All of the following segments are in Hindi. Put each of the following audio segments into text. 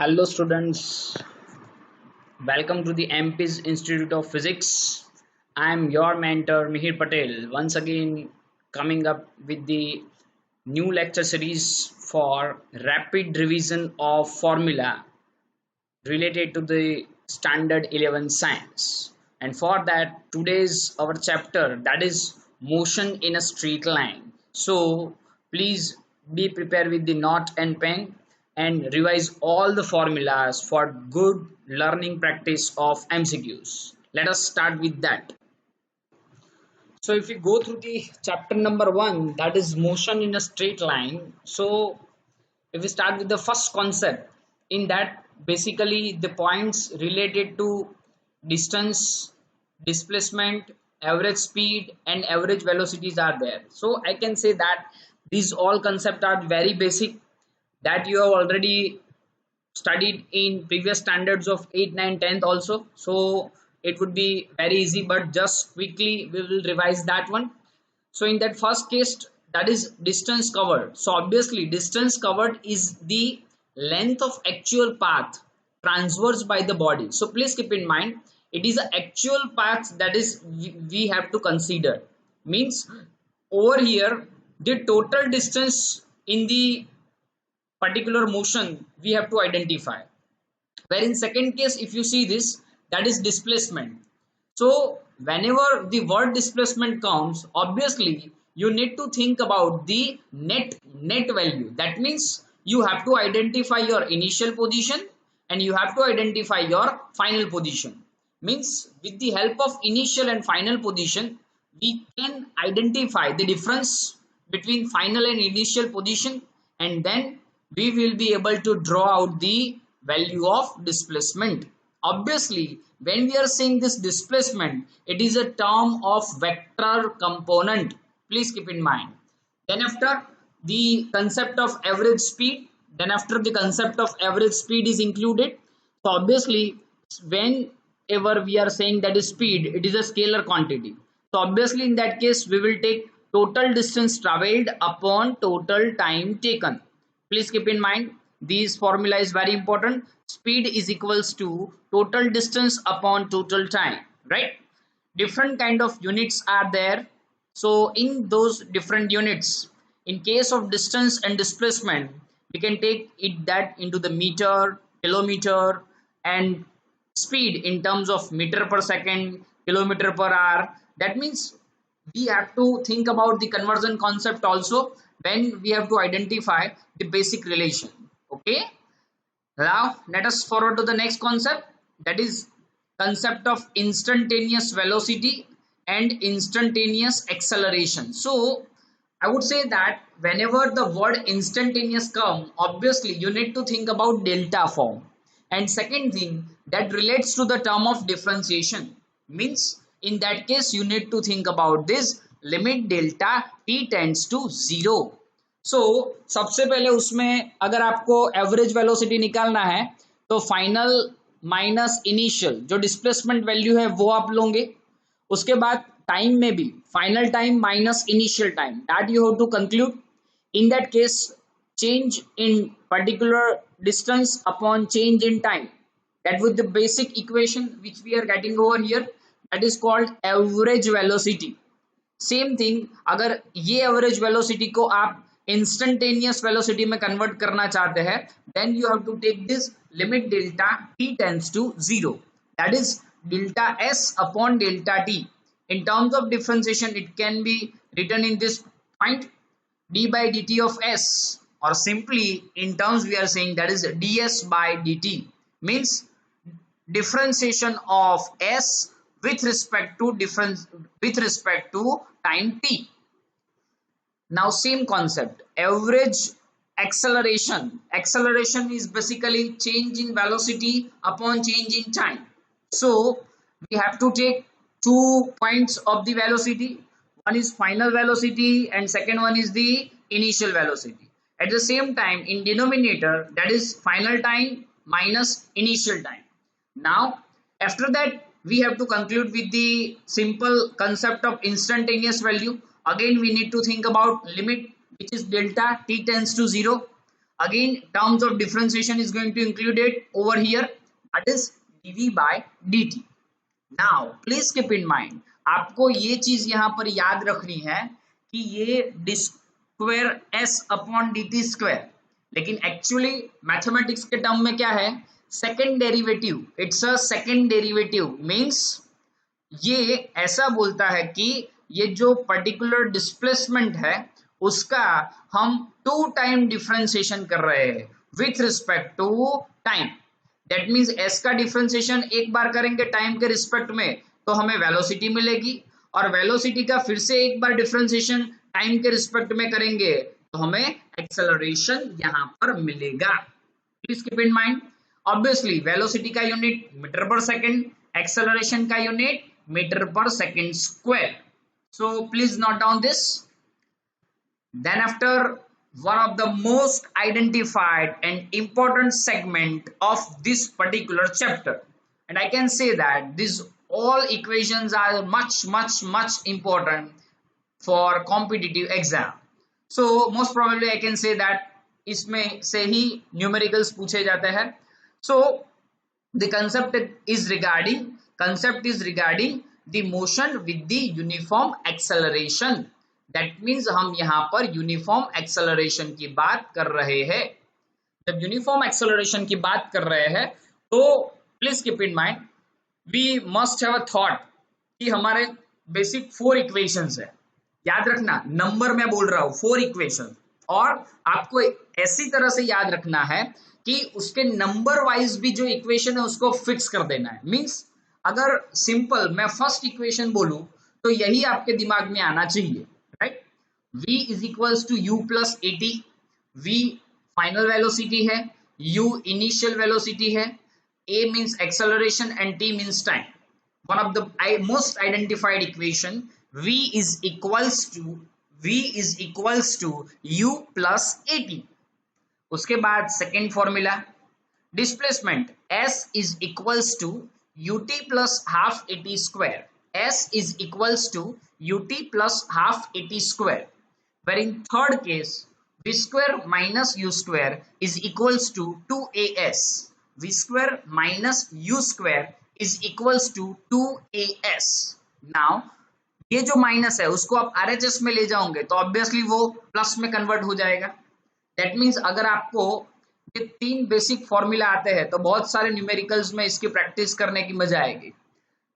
Hello students, welcome to the MP's Institute of Physics. I am your mentor MIHIR Patel, once again coming up with the new lecture series for rapid revision of formula related to the standard 11 science. And for that, today's our chapter, that is motion in a straight line. So please be prepared with the note and pen and revise all the formulas for good learning practice of MCQs. Let us start with that. So if we go through the chapter number 1, that is motion in a straight line. So if we start with the first concept, in that basically the points related to distance, displacement, average speed and average velocities are there. So I can say that these all concepts are very basic, that you have already studied in previous standards of 8, 9, 10th also. So it would be very easy, but just quickly we will revise that one. So in that first case, that is distance covered. So obviously distance covered is the length of actual path transversed by the body. So please keep in mind, it is an actual path that is we have to consider. Means over here the total distance in the particular motion we have to identify. Where in second case, if you see this, that is displacement. So whenever the word displacement comes, obviously you need to think about the net value. That means you have to identify your initial position and you have to identify your final position. Means with the help of initial and final position, we can identify the difference between final and initial position, and then we will be able to draw out the value of displacement. Obviously, when we are saying this displacement, it is a term of vector component. Please keep in mind. Then after the concept of average speed, is included. So obviously, whenever we are saying that is speed, it is a scalar quantity. So obviously in that case, we will take total distance traveled upon total time taken. Please keep in mind, these formula is very important. Speed is equals to total distance upon total time, right? Different kind of units are there. So in those different units, in case of distance and displacement, we can take it that into the meter, kilometer, and speed in terms of meter per second, kilometer per hour. That means we have to think about the conversion concept also when we have to identify the basic relation. Okay, now let us forward to the next concept, that is concept of instantaneous velocity and instantaneous acceleration. So I would say that whenever the word instantaneous come, obviously you need to think about delta form. And second thing, that relates to the term of differentiation. Means in that case you need to think about this limit delta t tends to 0. So सबसे पहले उसमें अगर आपको एवरेज वेलोसिटी निकालना है तो फाइनल माइनस इनिशियल जो डिस्प्लेसमेंट वैल्यू है वो आप लोगे. उसके बाद टाइम में भी final time minus initial time, that you have to conclude. In that case change in particular distance upon change in time, that with the basic equation which we are getting over here, that is called average velocity. Same thing, अगर ये एवरेज वेलोसिटी को आप इंस्टेंटेनियस वेलोसिटी में कन्वर्ट करना चाहते हैं, then you have to take this limit delta t tends to 0, that is delta s upon delta t. In terms of differentiation, it can be written in this point, d by dt of s, or simply in terms we are saying that is ds by dt, means differentiation of s with respect to time t. Now same concept, average acceleration is basically change in velocity upon change in time. So we have to take 2 points of the velocity, one is final velocity and second one is the initial velocity. At the same time, in denominator, that is final time minus initial time. Now after that we have to conclude with the simple concept of instantaneous value. Again we need to think about limit which is delta t tends to 0. again terms of differentiation is going to include it over here, that is dv by dt. Now please keep in mind, आपको ये चीज यहां पर याद रखनी है कि ये D square S upon D T square, लेकिन एक्चुअली मैथमेटिक्स के टर्म में क्या है, second derivative, it's a second derivative means ये ऐसा बोलता है कि ये जो पर्टिकुलर डिस्प्लेसमेंट है उसका हम 2 टाइम डिफरेंशिएशन कर रहे हैं with respect to time. That means S का डिफरेंशिएशन एक बार करेंगे टाइम के रिस्पेक्ट में तो हमें वेलोसिटी मिलेगी, और वेलोसिटी का फिर से एक बार डिफरेंशिएशन टाइम के रिस्पेक्ट में करेंगे तो हमें एक्सेलरेशन यहां पर मिलेगा। Please keep in mind, obviously velocity का unit metre per second, acceleration का unit metre per second square. So please note down this. Then after, one of the most identified and important segment of this particular chapter, and I can say that these all equations are much important for competitive exam. So most probably I can say that इसमें से ही numericals पूछे जाते हैं। So the concept is regarding the motion with the uniform acceleration. That means हम यहाँ पर यूनिफॉर्म एक्सेलरेशन की बात कर रहे हैं। जब यूनिफॉर्म एक्सेलरेशन की बात कर रहे हैं तो please keep in mind we must have a thought कि हमारे बेसिक 4 इक्वेशंस है। याद रखना, नंबर मैं बोल रहा हूं 4 इक्वेशन, और आपको ऐसी तरह से याद रखना है कि उसके नंबर वाइज भी जो इक्वेशन है उसको फिक्स कर देना है। मीन्स अगर सिंपल मैं फर्स्ट इक्वेशन बोलूं तो यही आपके दिमाग में आना चाहिए, right. v is equals to u plus at, v final velocity है, u इनिशियल वेलोसिटी है, a means acceleration and t means time. One of the most identified equation, v is equals to u plus at। उसके बाद second formula, displacement s is equals to ut plus half at square, s is equals to ut plus half at square, where in third case v square minus u square is equals to 2as, v square minus u square is equals to 2as. now ये जो माइनस है उसको आप RHS में ले जाओगे तो ऑब्वियसली वो प्लस में कन्वर्ट हो जाएगा। दैट मीन्स अगर आपको ये 3 बेसिक फॉर्मूला आते हैं तो बहुत सारे न्यूमेरिकल्स में इसकी प्रैक्टिस करने की मजा आएगी।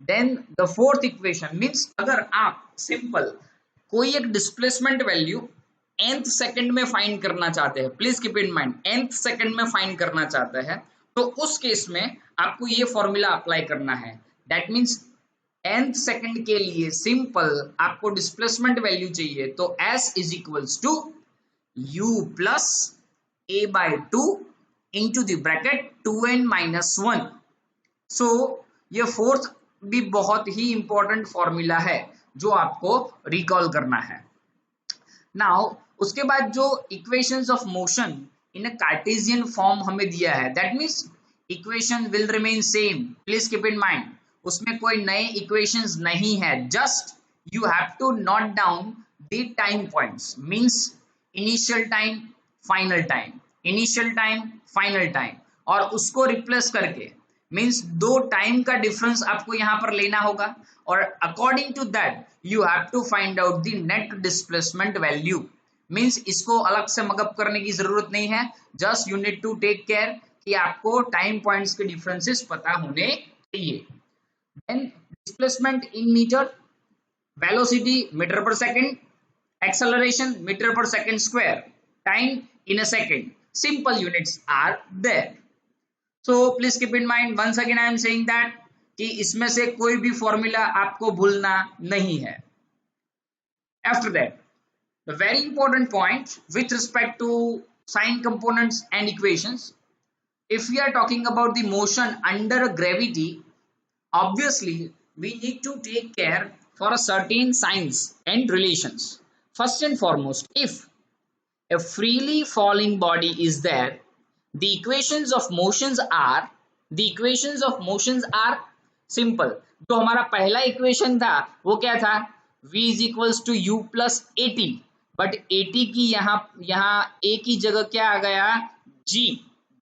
Then the fourth equation means अगर आप सिंपल कोई एक डिस्प्लेसमेंट वैल्यू nth सेकंड में फाइंड करना चाहते हैं, please keep in mind nth second में फाइंड करना चाहते हैं तो उस केस में आपको ये फॉर्मूला अप्लाई करना है। दैट मीन्स nth सेकंड के लिए सिंपल आपको डिस्प्लेसमेंट वैल्यू चाहिए तो s is equals to u plus a by 2 into the bracket 2n minus 1। So ये फोर्थ भी बहुत ही इंपॉर्टेंट फॉर्मूला है जो आपको रिकॉल करना है। नाउ उसके बाद जो equations of motion in a Cartesian form हमें दिया है, that means equation will remain same. Please keep in mind उसमें कोई नए इक्वेशंस नहीं है, just you have to note down the time points, means initial time final time, initial time final time, और उसको रिप्लेस करके मीन्स 2 टाइम का डिफरेंस आपको यहां पर लेना होगा, और according to that you have to find out the net displacement value. Means इसको अलग से मगअप करने की जरूरत नहीं है, just you need to take care कि आपको टाइम पॉइंट्स के डिफरेंसेस पता होने चाहिए। Then displacement in metre, velocity metre per second, acceleration metre per second square, time in a second, simple units are there. So please keep in mind, once again I am saying that कि इसमें से कोई भी फॉर्मूला आपको भूलना नहीं है। After that, the very important point with respect to sign components and equations, if we are talking about the motion under gravity, obviously we need to take care for a certain signs and relations. First and foremost, if a freely falling body is there, the equations of motions are simple। तो हमारा पहला इक्वेशन था वो क्या था, v is equals to u plus at, but at की यहाँ a की जगह क्या आ गया, जी,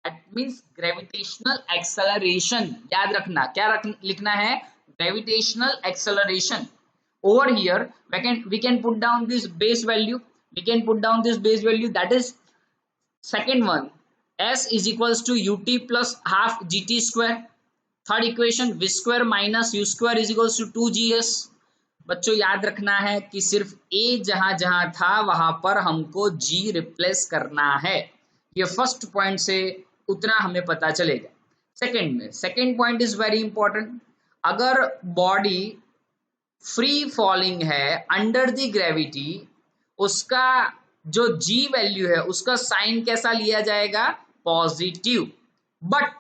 दैट मीन्स ग्रेविटेशनल एक्सेलरेशन। याद रखना क्या लिखना है, gravitational acceleration. Over here we can put down this base value, we can put down this base value, that is second one, s is equals to ut plus half gt square। Third equation v square minus u square is equals to 2gs। बच्चों याद रखना है कि सिर्फ a जहां जहां था वहां पर हमको g रिप्लेस करना है। ये फर्स्ट पॉइंट से उतना हमें पता चलेगा। सेकंड में, second point is very important. अगर बॉडी फ्री फॉलिंग है अंडर द ग्रेविटी, उसका जो g वैल्यू है उसका साइन कैसा लिया जाएगा, पॉजिटिव। बट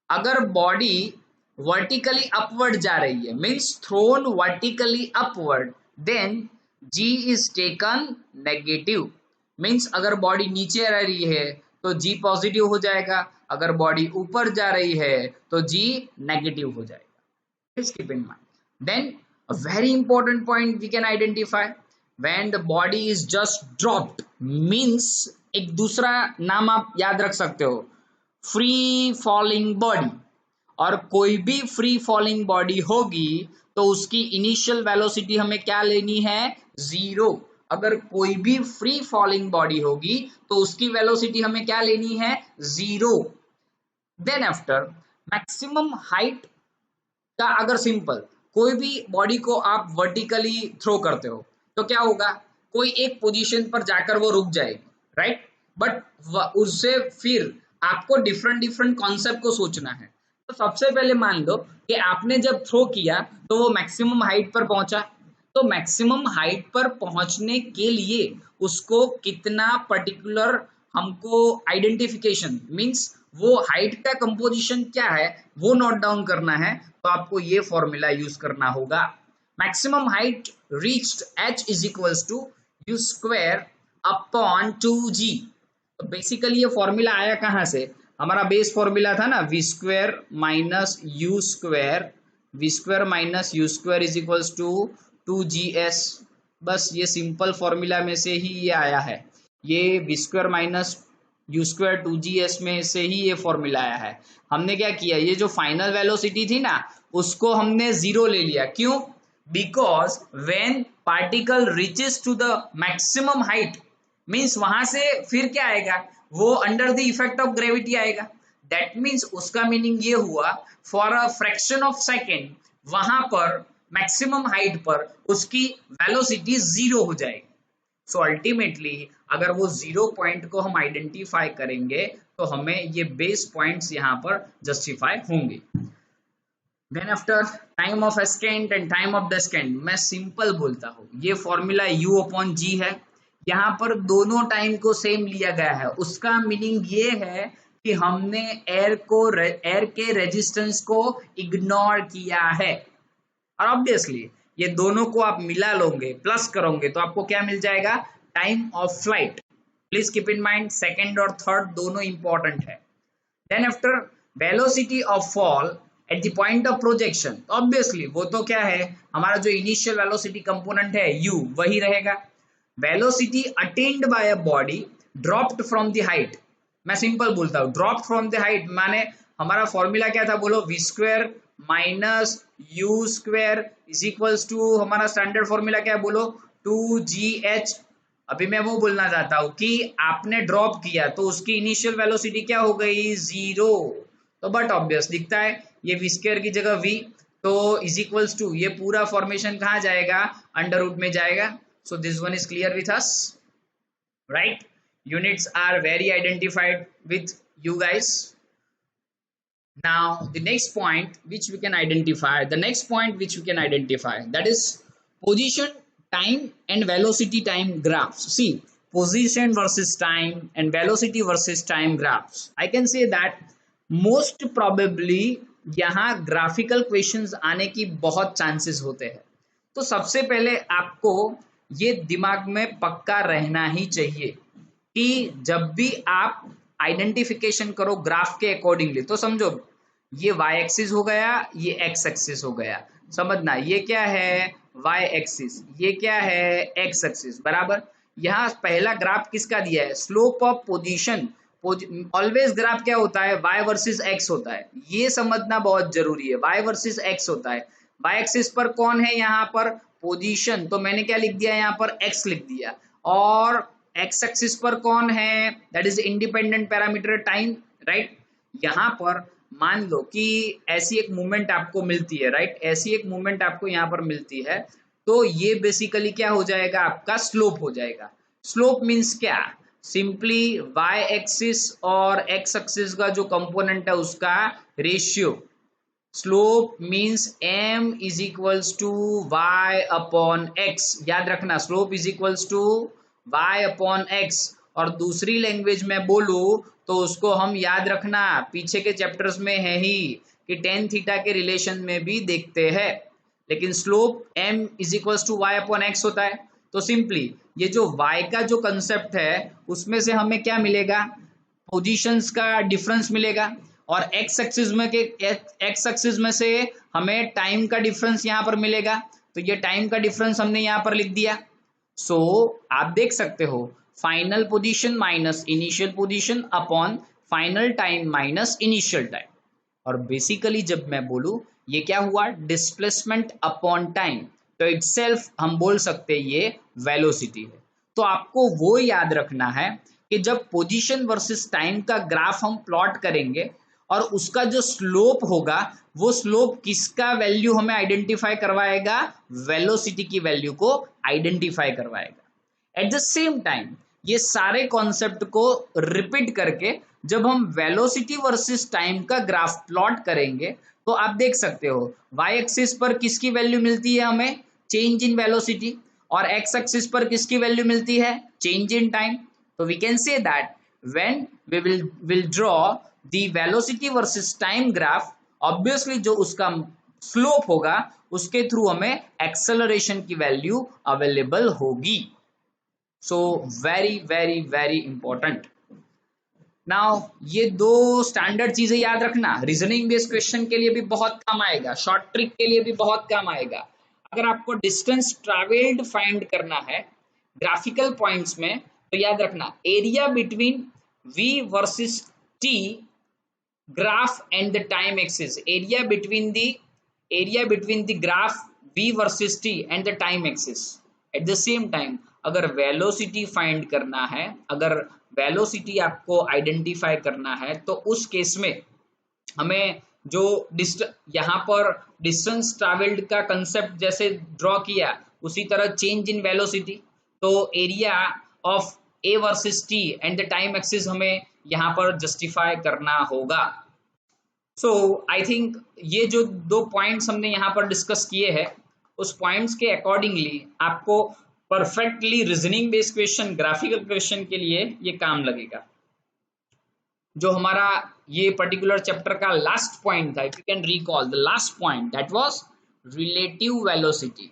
अगर बॉडी वर्टिकली अपवर्ड जा रही है, means thrown vertically upward, then g is taken negative. Means अगर बॉडी नीचे रह रही है तो g पॉजिटिव हो जाएगा, अगर बॉडी ऊपर जा रही है तो g नेगेटिव हो जाएगा। Please keep in mind. Then a very important point we can identify, when the body is just dropped, means एक दूसरा नाम आप याद रख सकते हो, फ्री फॉलिंग बॉडी। और कोई भी फ्री फॉलिंग बॉडी होगी तो उसकी इनिशियल वेलोसिटी हमें क्या लेनी है, जीरो। अगर कोई भी फ्री फॉलिंग बॉडी होगी तो उसकी वेलोसिटी हमें क्या लेनी है, zero. Then after maximum height का, अगर सिंपल कोई भी बॉडी को आप वर्टिकली थ्रो करते हो तो क्या होगा, कोई एक पोजीशन पर जाकर वो रुक जाएगी, राइट। बट उससे फिर आपको डिफरेंट डिफरेंट कॉन्सेप्ट को सोचना है। तो सबसे पहले मान लो कि आपने जब थ्रो किया तो वो मैक्सिमम हाइट पर पहुंचा, तो मैक्सिमम हाइट पर पहुंचने के लिए उसको कितना पर्टिकुलर हमको आइडेंटिफिकेशन, मींस वो हाइट का कंपोजिशन क्या है वो नोट डाउन करना है। तो आपको ये फॉर्मूला यूज करना होगा, maximum height reached h is equals to u square upon 2g। तो बेसिकली ये फॉर्मूला आया कहां से, हमारा बेस फॉर्मूला था ना, v square minus u square, v square minus u square is equals to 2gs। बस ये सिंपल फॉर्मूला में से ही ये आया है, ये v square minus u square 2gs में से ही ये फॉर्मूला आया है। हमने क्या किया, ये जो फाइनल वेलोसिटी थी ना उसको हमने जीरो ले लिया, क्यों, because when particle reaches to the maximum height, means वहां से फिर क्या आएगा, वो under the effect of gravity आएगा। दैट मीन्स उसका मीनिंग ये हुआ, for a fraction of second वहां पर मैक्सिमम हाइट पर उसकी वेलोसिटी जीरो हो जाएगी। सो अल्टीमेटली अगर वो जीरो पॉइंट को हम आइडेंटिफाई करेंगे तो हमें ये बेस पॉइंट्स यहाँ पर जस्टिफाई होंगे। Then after time of ascent and time of descent, मैं सिंपल बोलता हूँ, ये फॉर्मूला u अपॉन g है, यहाँ पर दोनों टाइम को सेम लिया गया है। उसका मीनिंग ये है कि हमने एयर के रेजिस्टेंस को इग्नोर किया है। और ऑब्वियसली ये दोनों को आप मिला लोगे, प्लस करोगे तो आपको क्या मिल जाएगा, time of flight. Please keep in mind second और थर्ड दोनों इंपॉर्टेंट है। Then after velocity of fall at the point of projection, obviously वो तो क्या है, हमारा जो इनिशियल वेलोसिटी कंपोनेंट है u वही रहेगा। Velocity attained by a body dropped from the height, मैं सिंपल बोलता हूँ, ड्रॉप्ड फ्रॉम द हाइट माने हमारा फॉर्मूला क्या था, बोलो v square minus u square is equals to, हमारा स्टैंडर्ड फॉर्मूला क्या है, बोलो 2gh। अभी मैं वो बोलना चाहता हूं कि आपने ड्रॉप किया तो उसकी इनिशियल वेलोसिटी क्या हो गई, जीरो। तो बट ऑब्वियस दिखता है, ये v स्क्वायर की जगह v, तो इज इक्वल्स टू ये पूरा फॉर्मेशन कहाँ जाएगा, अंडर रूट में जाएगा। So this one is clear with us, right. Units are very identified with you guys. Now the next point which we can identify, that is position time and velocity time graphs. See, position versus time and velocity versus time graphs, I can say that most probably यहाँ ग्राफिकल क्वेश्चंस आने की बहुत चांसेस होते हैं। तो सबसे पहले आपको ये दिमाग में पक्का रहना ही चाहिए कि जब भी आप आइडेंटिफिकेशन करो ग्राफ के अकॉर्डिंगली, तो समझो ये y एक्सिस हो गया, ये x एक्सिस हो गया, समझना ये क्या है y एक्सिस, ये क्या है x एक्सिस, बराबर। यहाँ पहला ग्राफ किसका दिया है, slope of position, always graph क्या होता है, y वर्सेस x होता है, ये समझना बहुत जरूरी है। y वर्सेस x होता है, y एक्सिस पर कौन है, यहाँ पर पोजीशन, तो मैंने क्या लिख दिया, यहाँ पर x लिख दिया, और x एक्सिस पर कौन है, that is independent parameter time, right. यहाँ पर मान लो कि ऐसी एक मूवमेंट आपको मिलती है, राइट, ऐसी एक मूवमेंट आपको यहाँ पर मिलती है, तो ये बेसिकली क्या हो जाएगा, आपका स्लोप हो जाएगा। स्लोप मीन्स क्या, सिंपली y एक्सिस और x एक्सिस का जो कंपोनेंट है उसका ratio. Slope means m is equals to y upon x, याद रखना, slope is equals to y upon x। और दूसरी लैंग्वेज में बोलूं तो उसको हम याद रखना, पीछे के चैप्टर्स में है ही कि टेन थीटा के रिलेशन में भी देखते हैं, लेकिन slope m is equals to y upon x होता है। तो सिंपली ये जो y का जो कंसेप्ट है उसमें से हमें क्या मिलेगा, पोजीशंस का डिफरेंस मिलेगा, और x एक्सिस में से हमें टाइम का डिफरेंस यहाँ पर मिलेगा, तो ये टाइम का डिफरेंस हमने यहाँ पर लिख दिया। सो आप देख सकते हो final position minus initial position upon final time minus initial time. और बेसिकली जब मैं बोलूं ये क्या हुआ, डिस्प्लेसमेंट अपॉन टाइम, तो इटसेल्फ हम बोल सकते हैं ये वेलोसिटी है। तो आपको वो याद रखना है कि जब पोजीशन वर्सेस टाइम का ग्राफ हम प्लॉट करेंगे और उसका जो स्लोप होगा, वो स्लोप किसका वैल्यू हमें आइडेंटिफाई करवाएगा, वेलोसिटी की वैल्यू को आइडेंटिफाई करवाएगा। एट द सेम टाइम ये सारे कॉन्सेप्ट को रिपीट करके जब हम वेलोसिटी वर्सेस टाइम का ग्राफ प्लॉट करेंगे तो आप देख सकते हो y एक्सिस पर किसकी वैल्यू मिलती है हमें, चेंज इन वेलोसिटी, और x एक्सिस पर किसकी वैल्यू मिलती है, चेंज इन टाइम। तो we can say that when we will draw the velocity versus time graph, obviously जो उसका स्लोप होगा उसके थ्रू हमें एक्सेलरेशन की वैल्यू अवेलेबल होगी। So very very very important. Now ये दो स्टैंडर्ड चीजें याद रखना, रीजनिंग बेस्ड क्वेश्चन के लिए भी बहुत काम आएगा, शॉर्ट ट्रिक के लिए भी बहुत काम आएगा। अगर आपको डिस्टेंस ट्रैवल्ड फाइंड करना है ग्राफिकल पॉइंट्स में, तो याद रखना area between v versus t graph and the time axis, area between the graph v versus t and the time axis. At the same time अगर वेलोसिटी फाइंड करना है, अगर वेलोसिटी आपको आइडेंटिफाई करना है, तो उस केस में हमें जो यहाँ पर डिस्टेंस ट्रैवल्ड का कंसेप्ट जैसे ड्रॉ किया उसी तरह चेंज इन वेलोसिटी, तो area of a versus t and the time axis हमें यहाँ पर जस्टिफाई करना होगा। सो आई थिंक ये जो दो पॉइंट्स हमने यहाँ पर डिस्कस किए हैं उस पॉइंट्स के अकॉर्डिंगली आपको perfectly reasoning based question, graphical question के लिए ये काम लगेगा। जो हमारा ये पर्टिकुलर चैप्टर का लास्ट पॉइंट था, if you can recall the last point, that was relative velocity.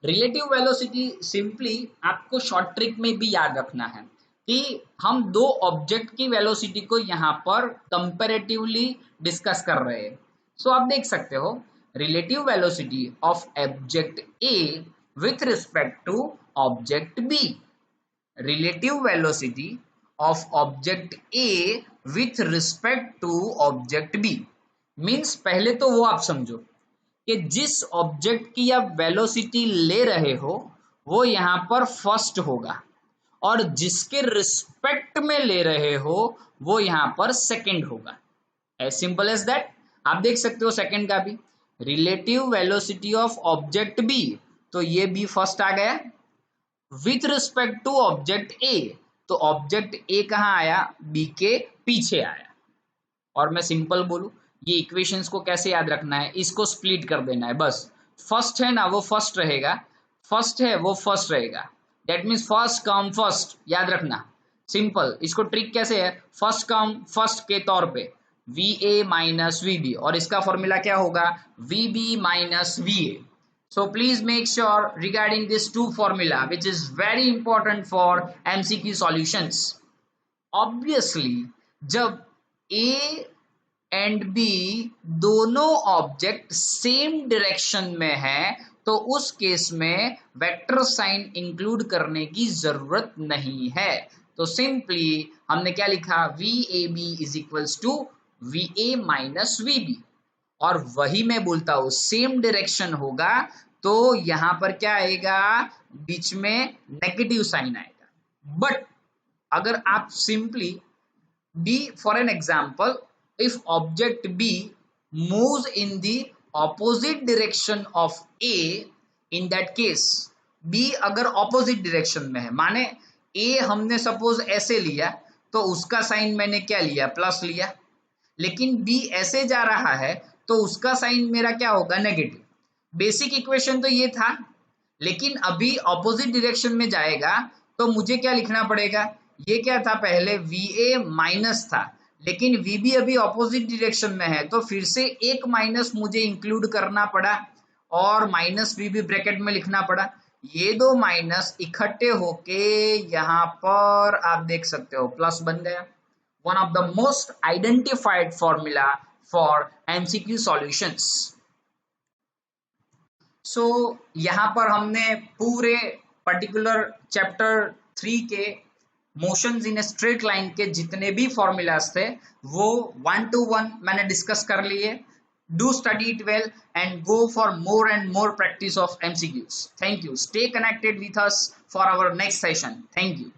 Relative velocity simply आपको शॉर्ट ट्रिक में भी याद रखना है कि हम दो ऑब्जेक्ट की वेलोसिटी को यहाँ पर कंपैरेटिवली डिस्कस कर रहे हैं। सो आप देख सकते हो relative velocity of object A with respect to object B, relative velocity of object A with respect to object B means, पहले तो वो आप समझो कि जिस ऑब्जेक्ट की आप वेलोसिटी ले रहे हो वो यहाँ पर फर्स्ट होगा, और जिसके रिस्पेक्ट में ले रहे हो वो यहाँ पर सेकंड होगा। As simple as that. आप देख सकते हो सेकंड का भी, relative velocity of object B, तो ये बी फर्स्ट आ गया, with respect to object A, तो ऑब्जेक्ट ए कहाँ आया, बी के पीछे आया। और मैं सिंपल बोलूं, ये इक्वेशंस को कैसे याद रखना है, इसको स्प्लिट कर देना है बस। फर्स्ट है ना वो फर्स्ट रहेगा, फर्स्ट है वो फर्स्ट रहेगा, that means first come first, याद रखना सिंपल। इसको ट्रिक कैसे है, फर्स्ट कम फर्स्ट के तौर पे V A minus V B, और इसका फॉर्मूला क्या होगा, V B minus V A. So please make sure regarding this two formula which is very important for MCQ solutions. Obviously जब A and B दोनों ऑब्जेक्ट सेम डायरेक्शन में है तो उस केस में वेक्टर साइन इंक्लूड करने की जरूरत नहीं है। तो सिंपली हमने क्या लिखा, V A B is equals to V A minus V B, और वही मैं बोलता हूं सेम डायरेक्शन होगा तो यहां पर क्या आएगा, बीच में नेगेटिव साइन आएगा। बट अगर आप simply B, for an example, if object B moves in the opposite direction of A, in that case B अगर opposite direction में है, माने A हमने सपोज ऐसे लिया तो उसका साइन मैंने क्या लिया, प्लस लिया, लेकिन B ऐसे जा रहा है तो उसका साइन मेरा क्या होगा, नेगेटिव। बेसिक इक्वेशन तो ये था, लेकिन अभी ऑपोजिट डायरेक्शन में जाएगा तो मुझे क्या लिखना पड़ेगा, ये क्या था, पहले VA माइनस था, लेकिन VB अभी ऑपोजिट डायरेक्शन में है तो फिर से एक माइनस मुझे इंक्लूड करना पड़ा और माइनस VB ब्रैकेट में लिखना पड़ा। ये दो माइनस इकट्ठे होके यहां पर आप देख सकते हो प्लस बन गया। One of the most identified formula for MCQ solutions. So यहाँ पर हमने पूरे पर्टिकुलर चैप्टर 3 के motions in a straight line के जितने भी फॉर्मूलाज थे वो 1 to 1 मैंने डिस्कस कर लिए। Do study it well and go for more and more practice of MCQs। Thank you. Stay connected with us for our next session. Thank you.